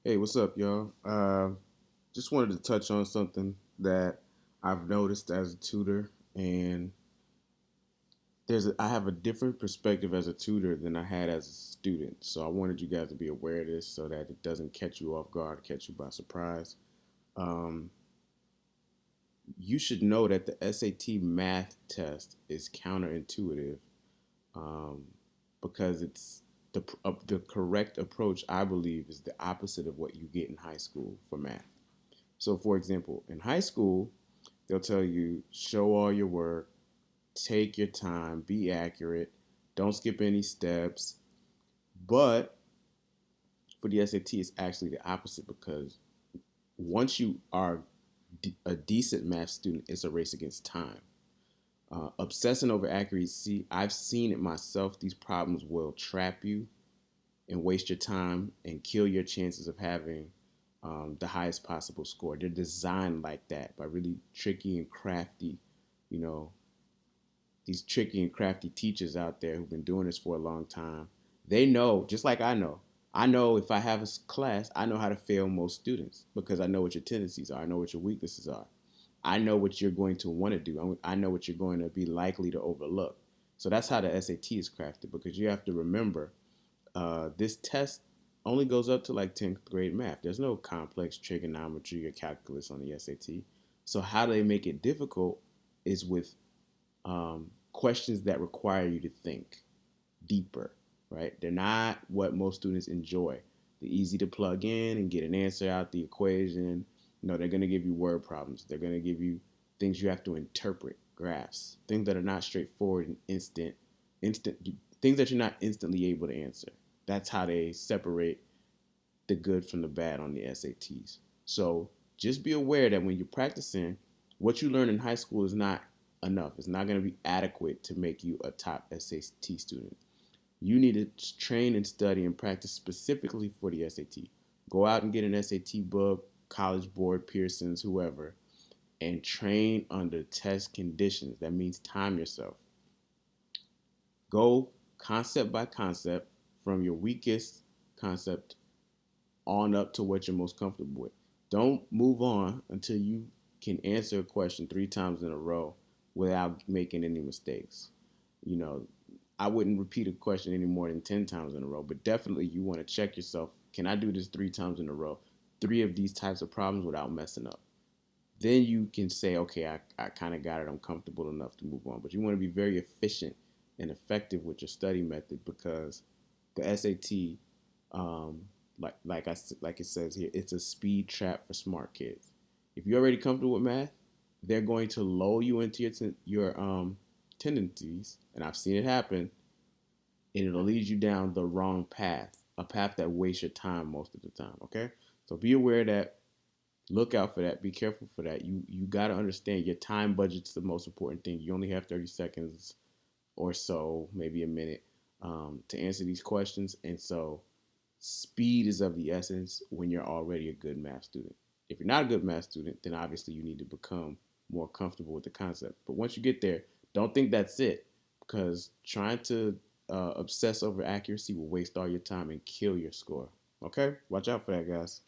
Hey, what's up, y'all? Just wanted to touch on something that I've noticed as a tutor, and I have a different perspective as a tutor than I had as a student. So I wanted you guys to be aware of this so that it doesn't catch you off guard, catch you by surprise. Um, you should know that the SAT math test is counterintuitive um, because the correct approach, I believe, is the opposite of what you get in high school for math. So, for example, in high school, they'll tell you show all your work, take your time, be accurate, don't skip any steps. But for the SAT, it's actually the opposite because once you are a decent math student, it's a race against time. Obsessing over accuracy, I've seen it myself. These problems will trap you and waste your time and kill your chances of having the highest possible score. They're designed like that by really tricky and crafty, you know, these tricky and crafty teachers out there who've been doing this for a long time. They know, just like I know. I know if I have a class, I know how to fail most students because I know what your tendencies are. I know what your weaknesses are. I know what you're going to want to do. I know what you're going to be likely to overlook. So that's how the SAT is crafted because you have to remember this test only goes up to like 10th grade math. There's no complex trigonometry or calculus on the SAT. So how they make it difficult is with questions that require you to think deeper, right? They're not what most students enjoy. They're easy to plug in and get an answer out the equation. No, they're going to give you word problems. They're going to give you things you have to interpret, graphs, things that are not straightforward and instant things that you're not instantly able to answer. That's how they separate the good from the bad on the SATs. So just be aware that when you're practicing, what you learn in high school is not enough. It's not going to be adequate to make you a top SAT student. You need to train and study and practice specifically for the SAT. Go out and get an SAT book, College Board, Pearson's, whoever, and train under test conditions. That means time yourself. Go concept by concept from your weakest concept on up to what you're most comfortable with. Don't move on until you can answer a question 3 times in a row without making any mistakes. You know, I wouldn't repeat a question any more than 10 times in a row, but definitely you want to check yourself. Can I do this 3 times in a row? 3 of these types of problems without messing up. Then you can say, okay, I kind of got it. I'm comfortable enough to move on. But you want to be very efficient and effective with your study method because the SAT, um, like it says here, it's a speed trap for smart kids. If you're already comfortable with math, they're going to lull you into your tendencies, and I've seen it happen, and it'll lead you down the wrong path, a path that wastes your time most of the time. Okay, so be aware that. Look out for that. Be careful for that. You got to understand your time budget's the most important thing. You only have 30 seconds or so, maybe a minute, to answer these questions, and so speed is of the essence when you're already a good math student. If you're not a good math student, then obviously you need to become more comfortable with the concept. But once you get there, don't think that's it because trying to obsess over accuracy will waste all your time and kill your score. Okay? Watch out for that, guys.